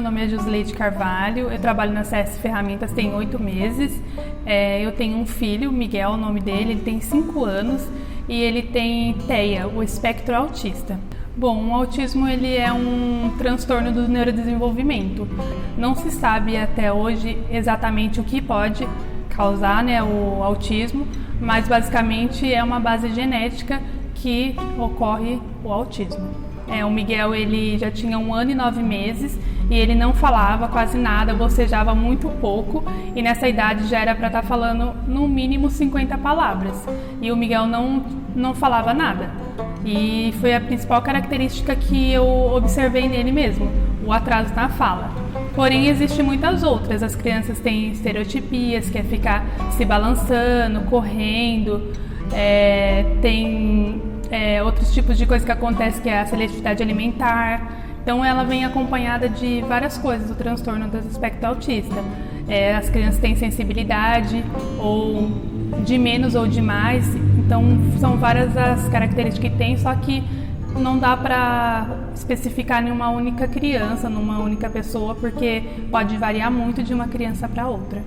meu nome é Josileide Carvalho, eu trabalho na CS Ferramentas tem 8 meses. Eu tenho um filho, Miguel, o nome dele, ele tem 5 anos e ele tem TEA, o espectro autista. Bom, o autismo ele é um transtorno do neurodesenvolvimento. Não se sabe até hoje exatamente o que pode causar, o autismo, mas basicamente é uma base genética que ocorre o autismo. O Miguel ele já tinha 1 ano e 9 meses e ele não falava quase nada, bocejava muito pouco e nessa idade já era para estar falando no mínimo 50 palavras e o Miguel não falava nada. E foi a principal característica que eu observei nele mesmo, o atraso na fala. Porém, existem muitas outras. As crianças têm estereotipias, que é ficar se balançando, correndo, tem outros tipos de coisas que acontecem, que é a seletividade alimentar. Então, ela vem acompanhada de várias coisas do transtorno do espectro autista. As crianças têm sensibilidade, ou de menos ou de mais. Então, são várias as características que tem, só que não dá para especificar em uma única criança, numa única pessoa, porque pode variar muito de uma criança para outra.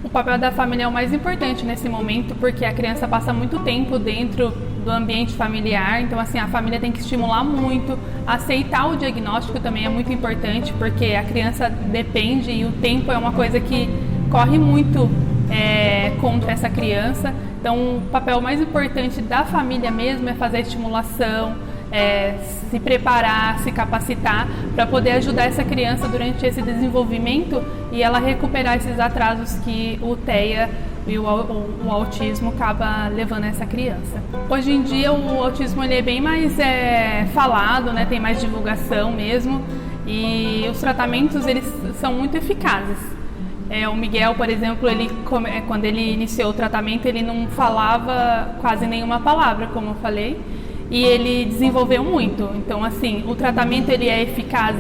O papel da família é o mais importante nesse momento, porque a criança passa muito tempo dentro do ambiente familiar, então assim, a família tem que estimular muito, aceitar o diagnóstico também é muito importante, porque a criança depende e o tempo é uma coisa que corre muito contra essa criança. Então o papel mais importante da família mesmo é fazer a estimulação, se preparar, se capacitar para poder ajudar essa criança durante esse desenvolvimento e ela recuperar esses atrasos que o TEA e o autismo acaba levando a essa criança. Hoje em dia o autismo ele é bem mais falado, tem mais divulgação mesmo e os tratamentos eles são muito eficazes. O Miguel, por exemplo, quando ele iniciou o tratamento ele não falava quase nenhuma palavra, como eu falei, e ele desenvolveu muito. Então assim, o tratamento ele é eficaz,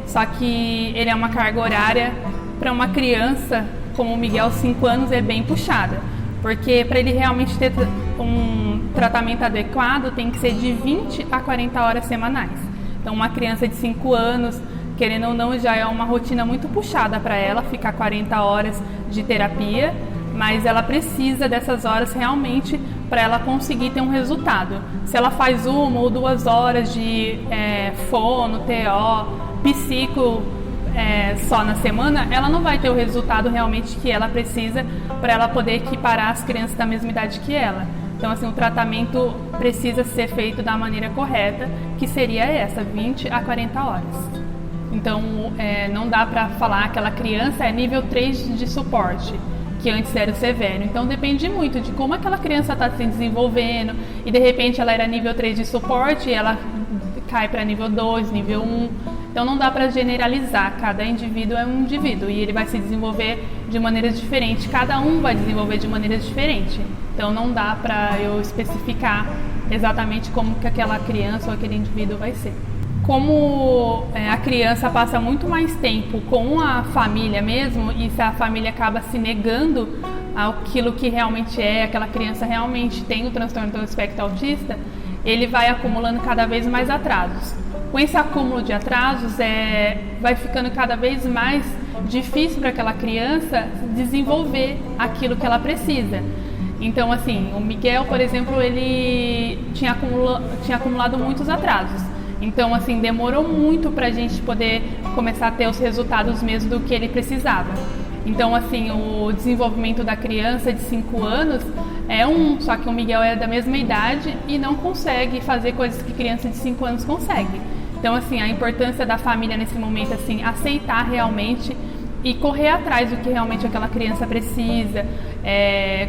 só que ele é uma carga horária para uma criança como o Miguel, 5 anos, é bem puxada, porque para ele realmente ter um tratamento adequado tem que ser de 20 a 40 horas semanais. Então uma criança de 5 anos, querendo ou não, já é uma rotina muito puxada para ela, ficar 40 horas de terapia, mas ela precisa dessas horas realmente para ela conseguir ter um resultado. Se ela faz 1 ou 2 horas de fono, TO, psico só na semana, ela não vai ter o resultado realmente que ela precisa para ela poder equiparar as crianças da mesma idade que ela. Então assim, o tratamento precisa ser feito da maneira correta, que seria essa, 20 a 40 horas. Então não dá para falar que aquela criança é nível 3 de suporte, que antes era o severo. Então depende muito de como aquela criança está se desenvolvendo e de repente ela era nível 3 de suporte e ela cai para nível 2, nível 1. Então não dá para generalizar, cada indivíduo é um indivíduo e ele vai se desenvolver de maneiras diferentes, cada um vai desenvolver de maneiras diferentes. Então não dá para eu especificar exatamente como que aquela criança ou aquele indivíduo vai ser. Como a criança passa muito mais tempo com a família mesmo, e se a família acaba se negando àquilo que realmente aquela criança realmente tem o transtorno do espectro autista, ele vai acumulando cada vez mais atrasos. Com esse acúmulo de atrasos, vai ficando cada vez mais difícil para aquela criança desenvolver aquilo que ela precisa. Então, assim, o Miguel, por exemplo, ele tinha acumulado muitos atrasos. Então, assim, demorou muito para a gente poder começar a ter os resultados mesmo do que ele precisava. Então, assim, o desenvolvimento da criança de 5 anos só que o Miguel é da mesma idade e não consegue fazer coisas que criança de 5 anos consegue. Então, assim, a importância da família nesse momento, assim, aceitar realmente e correr atrás do que realmente aquela criança precisa,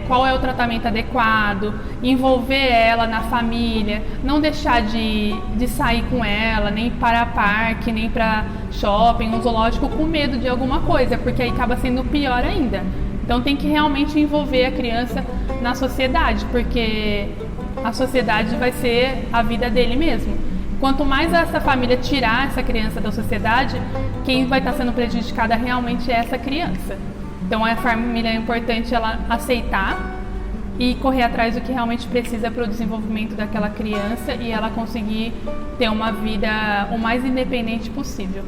qual é o tratamento adequado, envolver ela na família, não deixar de sair com ela, nem para parque, nem para shopping, um zoológico com medo de alguma coisa, porque aí acaba sendo pior ainda. Então tem que realmente envolver a criança na sociedade, porque a sociedade vai ser a vida dele mesmo. Quanto mais essa família tirar essa criança da sociedade, quem vai estar sendo prejudicada realmente é essa criança. Então a família é importante ela aceitar e correr atrás do que realmente precisa para o desenvolvimento daquela criança e ela conseguir ter uma vida o mais independente possível.